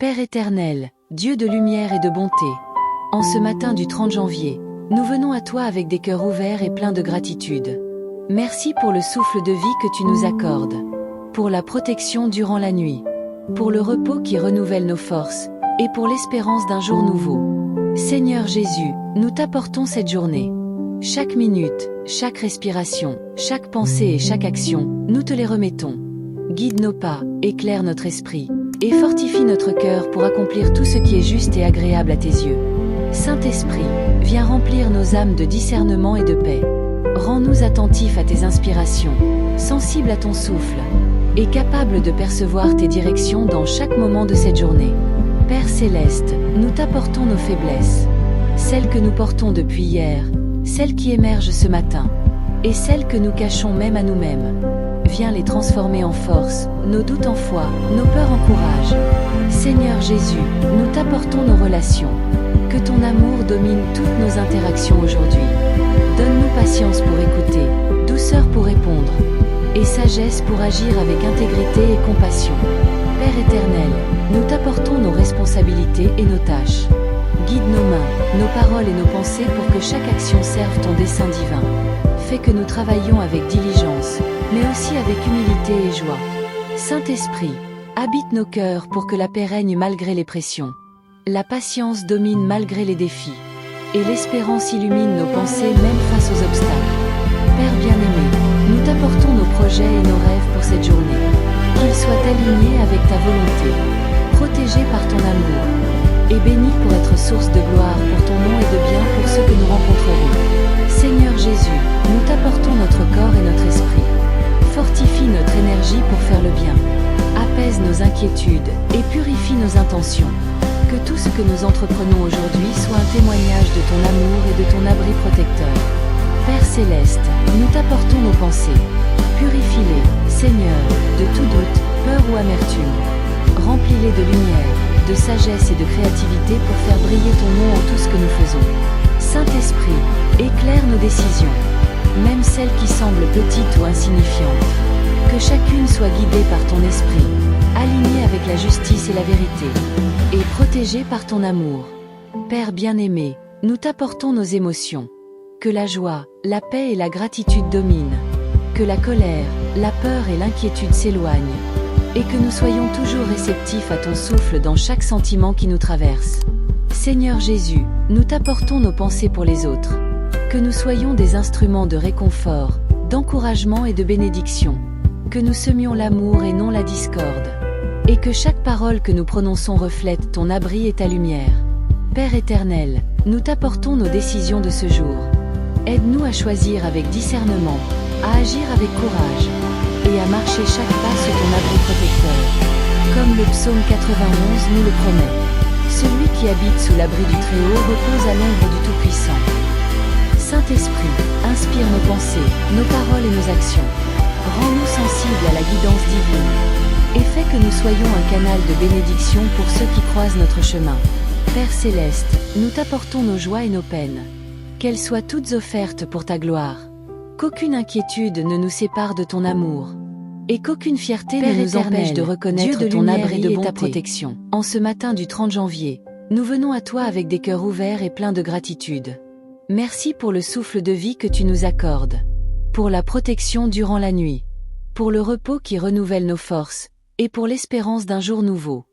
Père éternel, Dieu de lumière et de bonté, en ce matin du 30 janvier, nous venons à toi avec des cœurs ouverts et pleins de gratitude. Merci pour le souffle de vie que tu nous accordes, pour la protection durant la nuit, pour le repos qui renouvelle nos forces, et pour l'espérance d'un jour nouveau. Seigneur Jésus, nous t'apportons cette journée. Chaque minute, chaque respiration, chaque pensée et chaque action, nous te les remettons. Guide nos pas, éclaire notre esprit, et fortifie notre cœur pour accomplir tout ce qui est juste et agréable à tes yeux. Saint-Esprit, viens remplir nos âmes de discernement et de paix. Rends-nous attentifs à tes inspirations, sensibles à ton souffle, et capables de percevoir tes directions dans chaque moment de cette journée. Père Céleste, nous t'apportons nos faiblesses, celles que nous portons depuis hier, celles qui émergent ce matin, et celles que nous cachons même à nous-mêmes. Viens les transformer en force, nos doutes en foi, nos peurs en courage. Seigneur Jésus, nous t'apportons nos relations. Que ton amour domine toutes nos interactions aujourd'hui. Donne-nous patience pour écouter, douceur pour répondre, et sagesse pour agir avec intégrité et compassion. Père éternel, nous t'apportons nos responsabilités et nos tâches. Guide nos mains, nos paroles et nos pensées pour que chaque action serve ton dessein divin. Fais que nous travaillions avec diligence, mais aussi avec humilité et joie. Saint-Esprit, habite nos cœurs pour que la paix règne malgré les pressions. La patience domine malgré les défis, et l'espérance illumine nos pensées même face aux obstacles. Père bien-aimé, nous t'apportons nos projets et nos rêves pour cette journée. Qu'ils soient alignés avec ta volonté, protégés par ton amour, et bénis pour être source de gloire pour ton nom et de bien pour ceux que nous rencontrerons. Seigneur Jésus, nous t'apportons notre corps et notre esprit. Fortifie notre énergie pour faire le bien. Apaise nos inquiétudes et purifie nos intentions. Que tout ce que nous entreprenons aujourd'hui soit un témoignage de ton amour et de ton abri protecteur. Père Céleste, nous t'apportons nos pensées. Purifie-les, Seigneur, de tout doute, peur ou amertume. Remplis-les de lumière, de sagesse et de créativité pour faire briller ton nom en tout ce que nous faisons. Saint-Esprit, éclaire nos décisions, même celles qui semblent petites ou insignifiantes. Que chacune soit guidée par ton esprit, alignée avec la justice et la vérité, et protégée par ton amour. Père bien-aimé, nous t'apportons nos émotions. Que la joie, la paix et la gratitude dominent. Que la colère, la peur et l'inquiétude s'éloignent. Et que nous soyons toujours réceptifs à ton souffle dans chaque sentiment qui nous traverse. Seigneur Jésus, nous t'apportons nos pensées pour les autres. Que nous soyons des instruments de réconfort, d'encouragement et de bénédiction. Que nous semions l'amour et non la discorde. Et que chaque parole que nous prononçons reflète ton abri et ta lumière. Père éternel, nous t'apportons nos décisions de ce jour. Aide-nous à choisir avec discernement, à agir avec courage, et à marcher chaque pas sous ton abri protecteur. Comme le psaume 91 nous le promet. Celui qui habite sous l'abri du Très-Haut repose à l'ombre du Tout-Puissant. Saint-Esprit, inspire nos pensées, nos paroles et nos actions. Rends-nous sensibles à la guidance divine, et fais que nous soyons un canal de bénédiction pour ceux qui croisent notre chemin. Père Céleste, nous t'apportons nos joies et nos peines. Qu'elles soient toutes offertes pour ta gloire. Qu'aucune inquiétude ne nous sépare de ton amour. Et qu'aucune fierté ne nous empêche de reconnaître ton abri et ta protection. En ce matin du 30 janvier, nous venons à toi avec des cœurs ouverts et pleins de gratitude. Merci pour le souffle de vie que tu nous accordes. Pour la protection durant la nuit. Pour le repos qui renouvelle nos forces, et pour l'espérance d'un jour nouveau.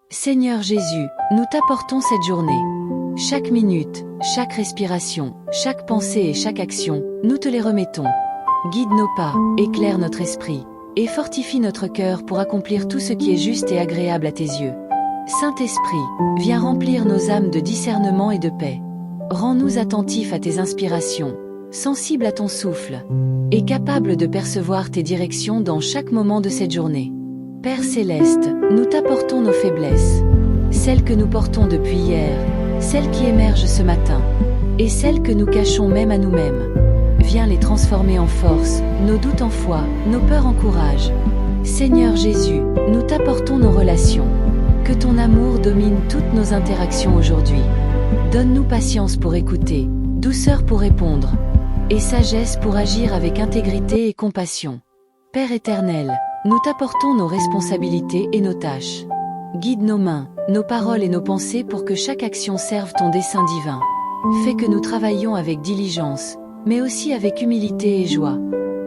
Seigneur Jésus, nous t'apportons cette journée. Chaque minute, chaque respiration, chaque pensée et chaque action, nous te les remettons. Guide nos pas, éclaire notre esprit, et fortifie notre cœur pour accomplir tout ce qui est juste et agréable à tes yeux. Saint-Esprit, viens remplir nos âmes de discernement et de paix. Rends-nous attentifs à tes inspirations, sensibles à ton souffle, et capables de percevoir tes directions dans chaque moment de cette journée. Père Céleste, nous t'apportons nos faiblesses, celles que nous portons depuis hier, celles qui émergent ce matin, et celles que nous cachons même à nous-mêmes. Viens les transformer en force, nos doutes en foi, nos peurs en courage. Seigneur Jésus, nous t'apportons nos relations. Que ton amour domine toutes nos interactions aujourd'hui. Donne-nous patience pour écouter, douceur pour répondre, et sagesse pour agir avec intégrité et compassion. Père éternel, nous t'apportons nos responsabilités et nos tâches. Guide nos mains, nos paroles et nos pensées pour que chaque action serve ton dessein divin. Fais que nous travaillions avec diligence, mais aussi avec humilité et joie.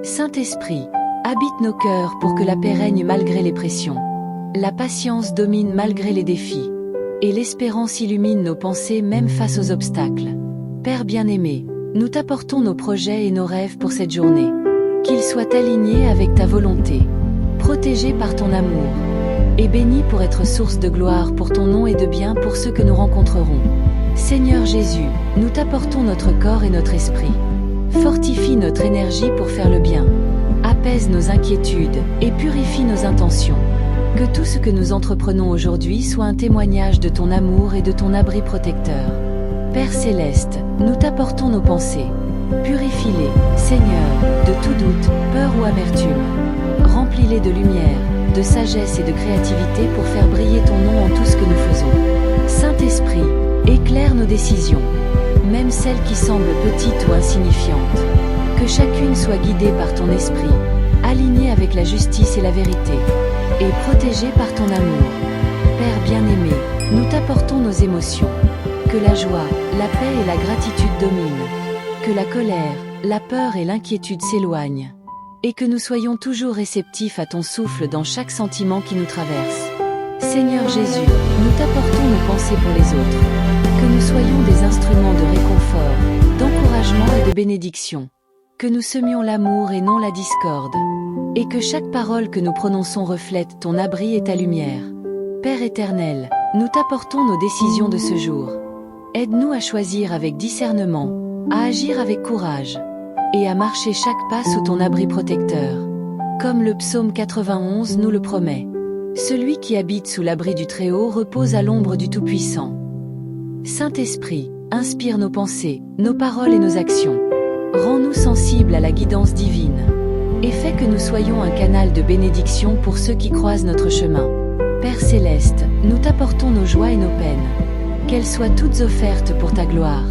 Saint-Esprit, habite nos cœurs pour que la paix règne malgré les pressions. La patience domine malgré les défis. Et l'espérance illumine nos pensées même face aux obstacles. Père bien-aimé, nous t'apportons nos projets et nos rêves pour cette journée. Qu'ils soient alignés avec ta volonté, protégés par ton amour, et bénis pour être source de gloire pour ton nom et de bien pour ceux que nous rencontrerons. Seigneur Jésus, nous t'apportons notre corps et notre esprit. Fortifie notre énergie pour faire le bien. Apaise nos inquiétudes et purifie nos intentions. Que tout ce que nous entreprenons aujourd'hui soit un témoignage de ton amour et de ton abri protecteur. Père Céleste, nous t'apportons nos pensées. Purifie-les, Seigneur, de tout doute, peur ou amertume. Remplis-les de lumière, de sagesse et de créativité pour faire briller ton nom en tout ce que nous faisons. Saint-Esprit, éclaire nos décisions, même celles qui semblent petites ou insignifiantes. Que chacune soit guidée par ton esprit, alignée avec la justice et la vérité, et protégée par ton amour. Père bien-aimé, nous t'apportons nos émotions. Que la joie, la paix et la gratitude dominent. Que la colère, la peur et l'inquiétude s'éloignent. Et que nous soyons toujours réceptifs à ton souffle dans chaque sentiment qui nous traverse. Seigneur Jésus, nous t'apportons nos pensées pour les autres. Que nous soyons des instruments de réconfort, d'encouragement et de bénédiction. Que nous semions l'amour et non la discorde. Et que chaque parole que nous prononçons reflète ton abri et ta lumière. Père éternel, nous t'apportons nos décisions de ce jour. Aide-nous à choisir avec discernement, à agir avec courage, et à marcher chaque pas sous ton abri protecteur. Comme le psaume 91 nous le promet. Celui qui habite sous l'abri du Très-Haut repose à l'ombre du Tout-Puissant. Saint-Esprit, inspire nos pensées, nos paroles et nos actions. Rends-nous sensibles à la guidance divine. Et fais que nous soyons un canal de bénédiction pour ceux qui croisent notre chemin. Père Céleste, nous t'apportons nos joies et nos peines. Qu'elles soient toutes offertes pour ta gloire.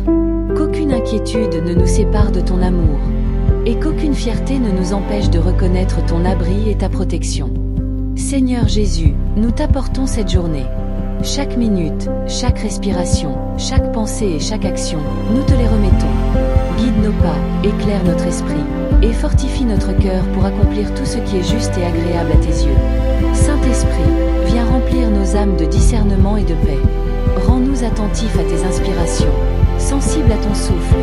Qu'aucune inquiétude ne nous sépare de ton amour. Et qu'aucune fierté ne nous empêche de reconnaître ton abri et ta protection. Seigneur Jésus, nous t'apportons cette journée. Chaque minute, chaque respiration, chaque pensée et chaque action, nous te les remettons. Guide nos pas, éclaire notre esprit, et fortifie notre cœur pour accomplir tout ce qui est juste et agréable à tes yeux. Saint-Esprit, viens remplir nos âmes de discernement et de paix. Rends-nous attentifs à tes inspirations, sensibles à ton souffle,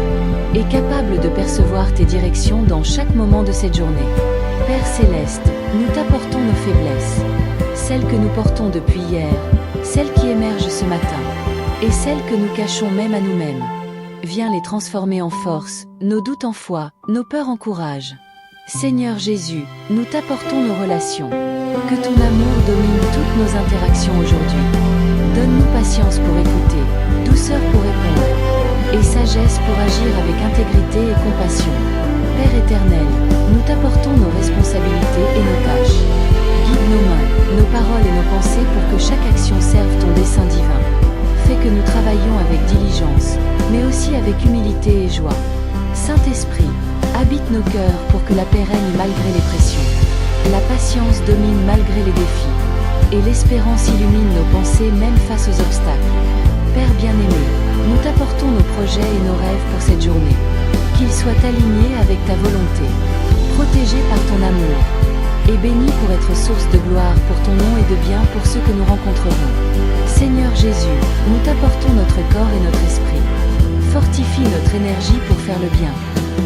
et capables de percevoir tes directions dans chaque moment de cette journée. Père Céleste, nous t'apportons nos faiblesses, celles que nous portons depuis hier, celles qui émergent ce matin, et celles que nous cachons même à nous-mêmes. Viens les transformer en force, nos doutes en foi, nos peurs en courage. Seigneur Jésus, nous t'apportons nos relations. Que ton amour domine toutes nos interactions aujourd'hui. Donne-nous patience pour écouter, douceur pour répondre, et sagesse pour agir avec intégrité et compassion. Père éternel, nous t'apportons nos responsabilités et nos tâches. Guide nos mains, nos paroles et nos pensées pour que chaque action serve ton dessein divin. Fais que nous travaillions avec diligence, mais aussi avec humilité et joie. Saint-Esprit, habite nos cœurs pour que la paix règne malgré les pressions. La patience domine malgré les défis, et l'espérance illumine nos pensées même face aux obstacles. Père bien-aimé, nous t'apportons nos projets et nos rêves pour cette journée. Qu'ils soient alignés avec ta volonté, protégés par ton amour, et bénis pour être source de gloire pour ton nom et de bien pour ceux que nous rencontrerons. Seigneur Jésus, nous t'apportons notre corps et notre esprit. Fortifie notre énergie pour faire le bien.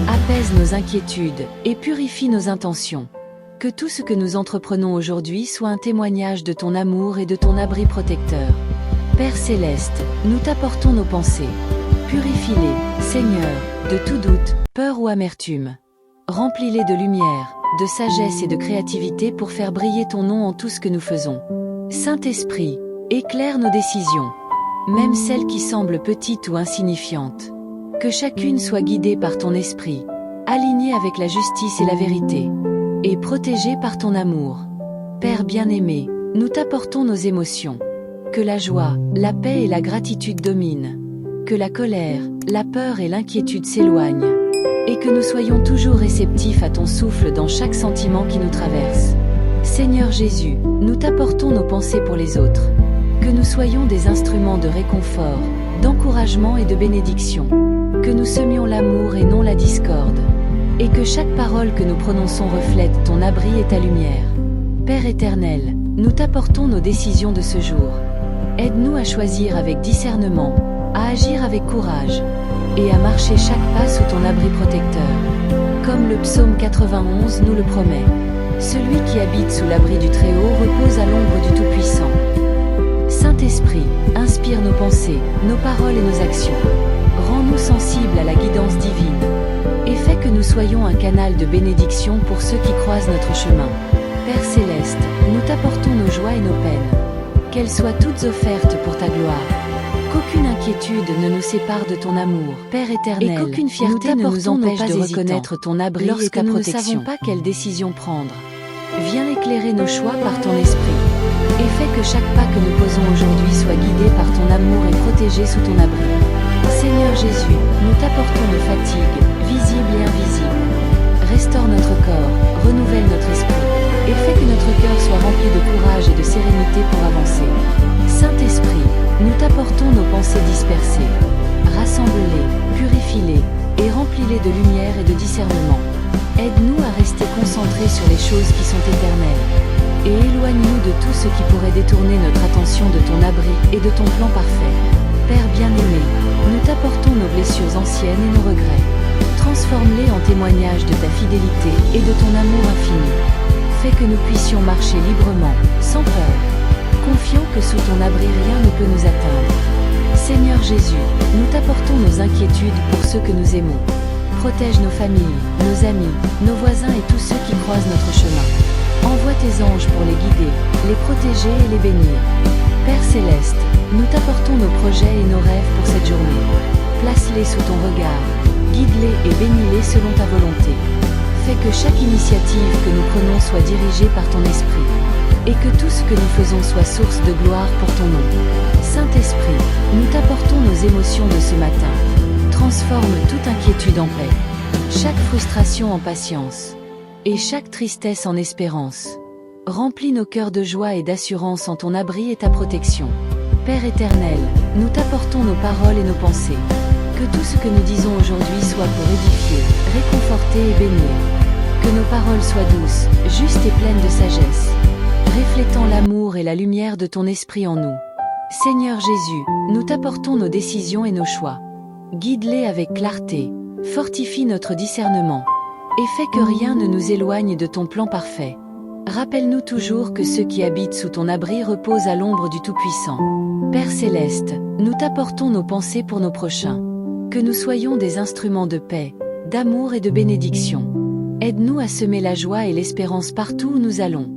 Apaise nos inquiétudes et purifie nos intentions. Que tout ce que nous entreprenons aujourd'hui soit un témoignage de ton amour et de ton abri protecteur. Père Céleste, nous t'apportons nos pensées. Purifie-les, Seigneur, de tout doute, peur ou amertume. Remplis-les de lumière, de sagesse et de créativité pour faire briller ton nom en tout ce que nous faisons. Saint-Esprit, éclaire nos décisions, même celles qui semblent petites ou insignifiantes. Que chacune soit guidée par ton esprit, alignée avec la justice et la vérité, et protégée par ton amour. Père bien-aimé, nous t'apportons nos émotions. Que la joie, la paix et la gratitude dominent. Que la colère, la peur et l'inquiétude s'éloignent. Et que nous soyons toujours réceptifs à ton souffle dans chaque sentiment qui nous traverse. Seigneur Jésus, nous t'apportons nos pensées pour les autres. Que nous soyons des instruments de réconfort, d'encouragement et de bénédiction. Que nous semions l'amour et non la discorde. Et que chaque parole que nous prononçons reflète ton abri et ta lumière. Père éternel, nous t'apportons nos décisions de ce jour. Aide-nous à choisir avec discernement, à agir avec courage, et à marcher chaque pas sous ton abri protecteur. Comme le psaume 91 nous le promet. Celui qui habite sous l'abri du Très-Haut repose à l'ombre du Tout-Puissant. Saint-Esprit, inspire nos pensées, nos paroles et nos actions. Rends-nous sensibles à la guidance divine. Et fais que nous soyons un canal de bénédiction pour ceux qui croisent notre chemin. Père Céleste, nous t'apportons nos joies et nos peines. Qu'elles soient toutes offertes pour ta gloire. Qu'aucune inquiétude ne nous sépare de ton amour, Père éternel, et qu'aucune fierté ne nous empêche de reconnaître ton abri lorsque et ta protection. Nous ne savons pas quelle décision prendre. Viens éclairer nos choix par ton esprit. Et fais que chaque pas que nous posons aujourd'hui soit guidé par ton amour et protégé sous ton abri. Seigneur Jésus, nous t'apportons nos fatigues, visibles et invisibles. Restaure notre corps, renouvelle notre esprit, et fais que notre cœur soit rempli de courage et de sérénité pour avancer. Saint-Esprit, nous t'apportons nos pensées dispersées. Rassemble-les, purifie-les, et remplis-les de lumière et de discernement. Aide-nous à rester concentrés sur les choses qui sont éternelles. Et éloigne-nous de tout ce qui pourrait détourner notre attention de ton abri et de ton plan parfait. Père bien-aimé, nous t'apportons nos blessures anciennes et nos regrets. Transforme-les en témoignages de ta fidélité et de ton amour infini. Fais que nous puissions marcher librement, sans peur, confiant que sous ton abri rien ne peut nous atteindre. Seigneur Jésus, nous t'apportons nos inquiétudes pour ceux que nous aimons. Protège nos familles, nos amis, nos voisins et tous ceux qui croisent notre chemin. Envoie tes anges pour les guider, les protéger et les bénir. Père Céleste, nous t'apportons nos projets et nos rêves pour cette journée. Place-les sous ton regard, guide-les et bénis-les selon ta volonté. Fais que chaque initiative que nous prenons soit dirigée par ton esprit, et que tout ce que nous faisons soit source de gloire pour ton nom. Saint-Esprit, nous t'apportons nos émotions de ce matin. Transforme toute inquiétude en paix, chaque frustration en patience, et chaque tristesse en espérance. Remplis nos cœurs de joie et d'assurance en ton abri et ta protection. Père éternel, nous t'apportons nos paroles et nos pensées. Que tout ce que nous disons aujourd'hui soit pour édifier, réconforter et bénir. Que nos paroles soient douces, justes et pleines de sagesse, reflétant l'amour et la lumière de ton esprit en nous. Seigneur Jésus, nous t'apportons nos décisions et nos choix. Guide-les avec clarté, fortifie notre discernement, et fais que rien ne nous éloigne de ton plan parfait. Rappelle-nous toujours que ceux qui habitent sous ton abri reposent à l'ombre du Tout-Puissant. Père Céleste, nous t'apportons nos pensées pour nos prochains. Que nous soyons des instruments de paix, d'amour et de bénédiction. Aide-nous à semer la joie et l'espérance partout où nous allons.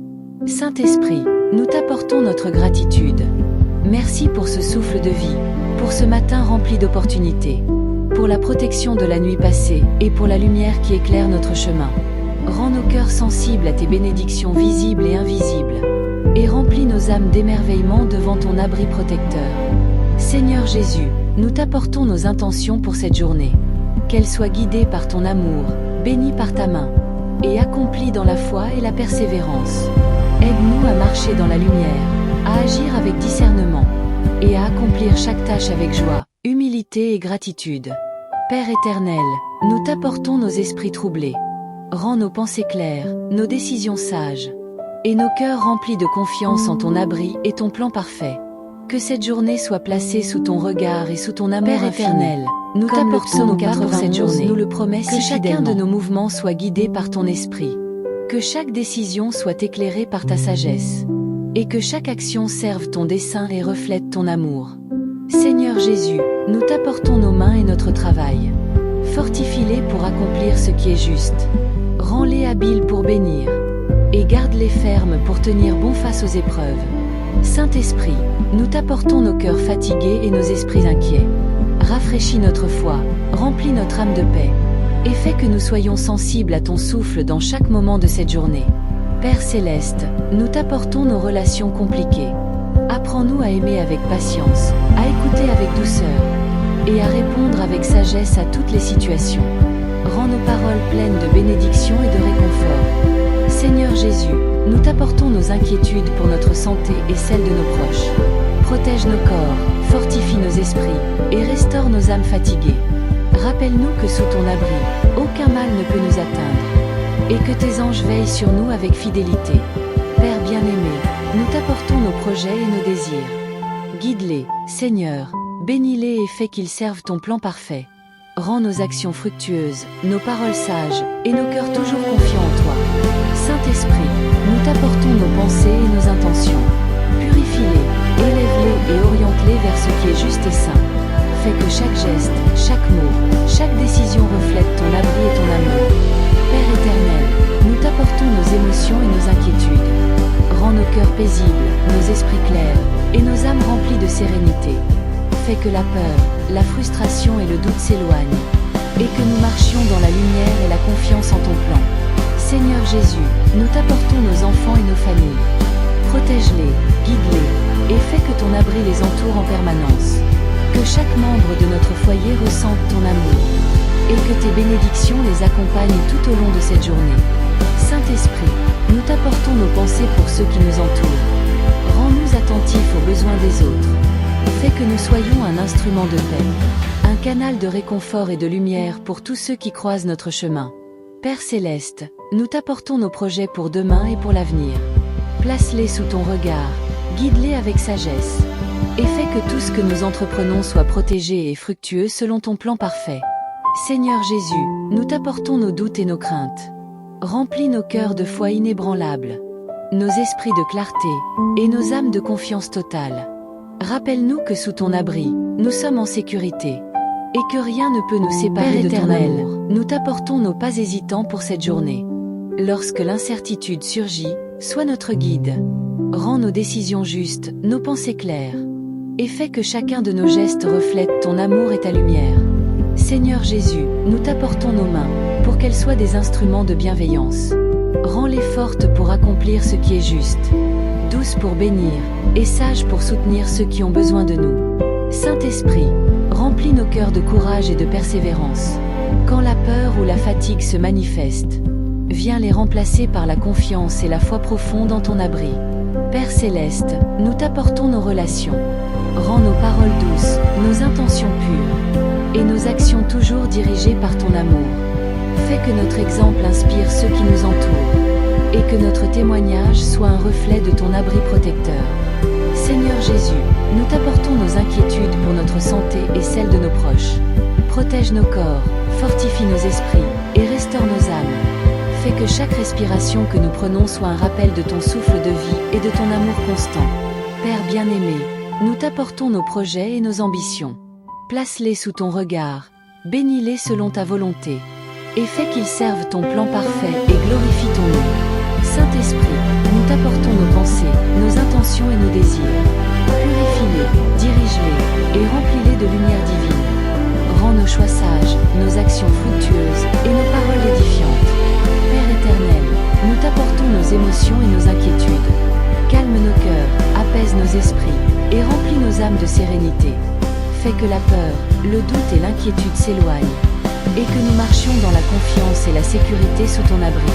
Saint-Esprit, nous t'apportons notre gratitude. Merci pour ce souffle de vie, pour ce matin rempli d'opportunités, pour la protection de la nuit passée et pour la lumière qui éclaire notre chemin. Rends nos cœurs sensibles à tes bénédictions visibles et invisibles, et remplis nos âmes d'émerveillement devant ton abri protecteur. Seigneur Jésus, nous t'apportons nos intentions pour cette journée. Qu'elles soient guidées par ton amour, bénies par ta main, et accomplies dans la foi et la persévérance. Aide-nous à marcher dans la lumière, à agir avec discernement, et à accomplir chaque tâche avec joie, humilité et gratitude. Père éternel, nous t'apportons nos esprits troublés. Rends nos pensées claires, nos décisions sages, et nos cœurs remplis de confiance en ton abri et ton plan parfait. Que cette journée soit placée sous ton regard et sous ton amour Père éternel, nous t'apportons nos 87 journées, nous le promet que chacun de nos mouvements soit guidé par ton esprit, que chaque décision soit éclairée par ta sagesse, et que chaque action serve ton dessein et reflète ton amour. Seigneur Jésus, nous t'apportons nos mains et notre travail. Fortifie-les pour accomplir ce qui est juste. Rends-les habiles pour bénir, et garde-les fermes pour tenir bon face aux épreuves. Saint-Esprit, nous t'apportons nos cœurs fatigués et nos esprits inquiets. Rafraîchis notre foi, remplis notre âme de paix, et fais que nous soyons sensibles à ton souffle dans chaque moment de cette journée. Père Céleste, nous t'apportons nos relations compliquées. Apprends-nous à aimer avec patience, à écouter avec douceur, et à répondre avec sagesse à toutes les situations. Rends nos paroles pleines de bénédictions et de réconfort. Seigneur Jésus, nous t'apportons nos inquiétudes pour notre santé et celle de nos proches. Protège nos corps, fortifie nos esprits, et restaure nos âmes fatiguées. Rappelle-nous que sous ton abri, aucun mal ne peut nous atteindre, et que tes anges veillent sur nous avec fidélité. Père bien-aimé, nous t'apportons nos projets et nos désirs. Guide-les, Seigneur, bénis-les et fais qu'ils servent ton plan parfait. Rends nos actions fructueuses, nos paroles sages, et nos cœurs toujours confiants en toi. Saint-Esprit, nous t'apportons nos pensées et nos intentions. Purifie-les, élève-les et oriente-les vers ce qui est juste et saint. Fais que chaque geste, chaque mot, chaque décision reflète ton abri et ton amour. Père éternel, nous t'apportons nos émotions et nos inquiétudes. Rends nos cœurs paisibles, nos esprits clairs, et nos âmes remplies de sérénité. Fais que la peur, la frustration et le doute s'éloignent, et que nous marchions dans la lumière et la confiance en ton plan. Seigneur Jésus, nous t'apportons nos enfants et nos familles. Protège-les, guide-les, et fais que ton abri les entoure en permanence. Que chaque membre de notre foyer ressente ton amour, et que tes bénédictions les accompagnent tout au long de cette journée. Saint-Esprit, nous t'apportons nos pensées pour ceux qui nous entourent. Rends-nous attentifs aux besoins des autres. Fais que nous soyons un instrument de paix, un canal de réconfort et de lumière pour tous ceux qui croisent notre chemin. Père Céleste, nous t'apportons nos projets pour demain et pour l'avenir. Place-les sous ton regard, guide-les avec sagesse, et fais que tout ce que nous entreprenons soit protégé et fructueux selon ton plan parfait. Seigneur Jésus, nous t'apportons nos doutes et nos craintes. Remplis nos cœurs de foi inébranlable, nos esprits de clarté, et nos âmes de confiance totale. Rappelle-nous que sous ton abri, nous sommes en sécurité, et que rien ne peut nous séparer de ton amour. Nous t'apportons nos pas hésitants pour cette journée. Lorsque l'incertitude surgit, sois notre guide. Rends nos décisions justes, nos pensées claires, et fais que chacun de nos gestes reflète ton amour et ta lumière. Seigneur Jésus, nous t'apportons nos mains, pour qu'elles soient des instruments de bienveillance. Rends-les fortes pour accomplir ce qui est juste, douces pour bénir, et sages pour soutenir ceux qui ont besoin de nous. Saint-Esprit, remplis nos cœurs de courage et de persévérance. Quand la peur ou la fatigue se manifestent, viens les remplacer par la confiance et la foi profonde en ton abri. Père Céleste, nous t'apportons nos relations. Rends nos paroles douces, nos intentions pures, et nos actions toujours dirigées par ton amour. Fais que notre exemple inspire ceux qui nous entourent, et que notre témoignage soit un reflet de ton abri protecteur. Seigneur Jésus, nous t'apportons nos inquiétudes pour notre santé et celle de nos proches. Protège nos corps, fortifie nos esprits, et restaure nos âmes. Fais que chaque respiration que nous prenons soit un rappel de ton souffle de vie et de ton amour constant. Père bien-aimé, nous t'apportons nos projets et nos ambitions. Place-les sous ton regard, bénis-les selon ta volonté, et fais qu'ils servent ton plan parfait et glorifient ton nom. Saint-Esprit, nous t'apportons nos pensées, nos intentions et nos désirs. Purifie-les, dirige-les, et remplis-les de lumière divine. Rends nos choix sages, nos actions fructueuses, et nos paroles édifiantes. Père éternel, nous t'apportons nos émotions et nos inquiétudes. Calme nos cœurs, apaise nos esprits, et remplis nos âmes de sérénité. Fais que la peur, le doute et l'inquiétude s'éloignent, et que nous marchions dans la confiance et la sécurité sous ton abri.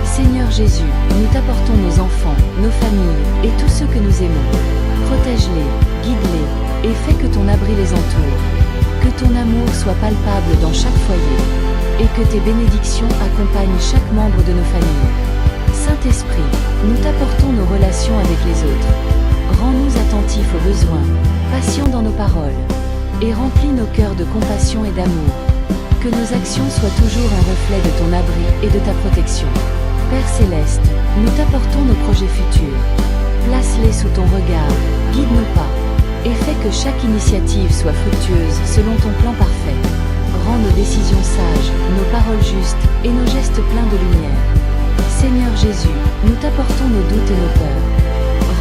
Seigneur Jésus, nous t'apportons nos enfants, nos familles, et tous ceux que nous aimons. Protège-les, guide-les, et fais que ton abri les entoure. Que ton amour soit palpable dans chaque foyer, et que tes bénédictions accompagnent chaque membre de nos familles. Saint-Esprit, nous t'apportons nos relations avec les autres. Rends-nous attentifs aux besoins, patients dans nos paroles, et remplis nos cœurs de compassion et d'amour. Que nos actions soient toujours un reflet de ton abri et de ta protection. Père Céleste, nous t'apportons nos projets futurs. Place-les sous ton regard, guide nos pas, et fais que chaque initiative soit fructueuse selon ton plan parfait. Rends nos décisions sages, nos paroles justes, et nos gestes pleins de lumière. Seigneur Jésus, nous t'apportons nos doutes et nos peurs.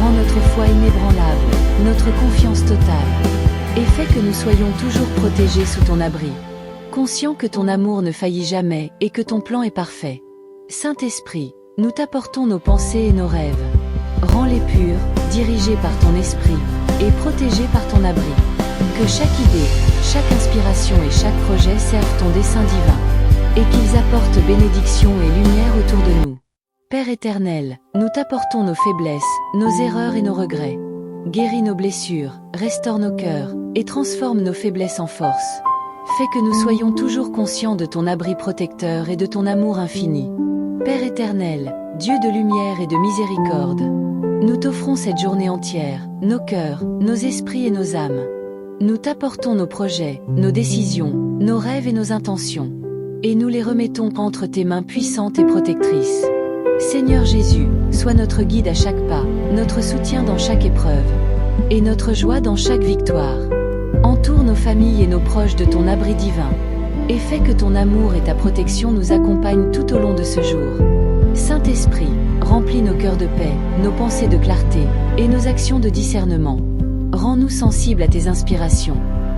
Rends notre foi inébranlable, notre confiance totale, et fais que nous soyons toujours protégés sous ton abri, conscients que ton amour ne faillit jamais et que ton plan est parfait. Saint-Esprit, nous t'apportons nos pensées et nos rêves. Rends-les purs, dirigés par ton esprit, et protégés par ton abri. Que chaque idée, chaque inspiration et chaque projet servent ton dessein divin, et qu'ils apportent bénédiction et lumière autour de nous. Père éternel, nous t'apportons nos faiblesses, nos erreurs et nos regrets. Guéris nos blessures, restaure nos cœurs, et transforme nos faiblesses en force. Fais que nous soyons toujours conscients de ton abri protecteur et de ton amour infini. Père éternel, Dieu de lumière et de miséricorde, nous t'offrons cette journée entière, nos cœurs, nos esprits et nos âmes. Nous t'apportons nos projets, nos décisions, nos rêves et nos intentions. Et nous les remettons entre tes mains puissantes et protectrices. Seigneur Jésus, sois notre guide à chaque pas, notre soutien dans chaque épreuve, et notre joie dans chaque victoire. Entoure nos familles et nos proches de ton abri divin, et fais que ton amour et ta protection nous accompagnent tout au long de ce jour. Saint-Esprit, remplis nos cœurs de paix, nos pensées de clarté, et nos actions de discernement. Rends-nous sensibles à tes inspirations,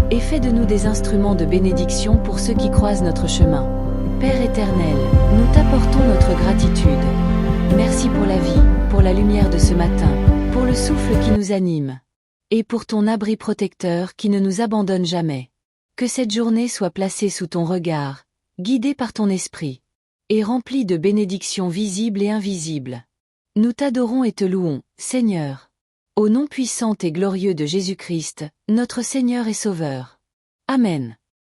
et fais de nous des instruments de bénédiction pour ceux qui croisent notre chemin. Père éternel, nous t'apportons notre gratitude. Merci pour la vie, pour la lumière de ce matin, pour le souffle qui nous anime, et pour ton abri protecteur qui ne nous abandonne jamais. Que cette journée soit placée sous ton regard, guidée par ton esprit, et remplie de bénédictions visibles et invisibles. Nous t'adorons et te louons, Seigneur. Au nom puissant et glorieux de Jésus-Christ, notre Seigneur et Sauveur. Amen.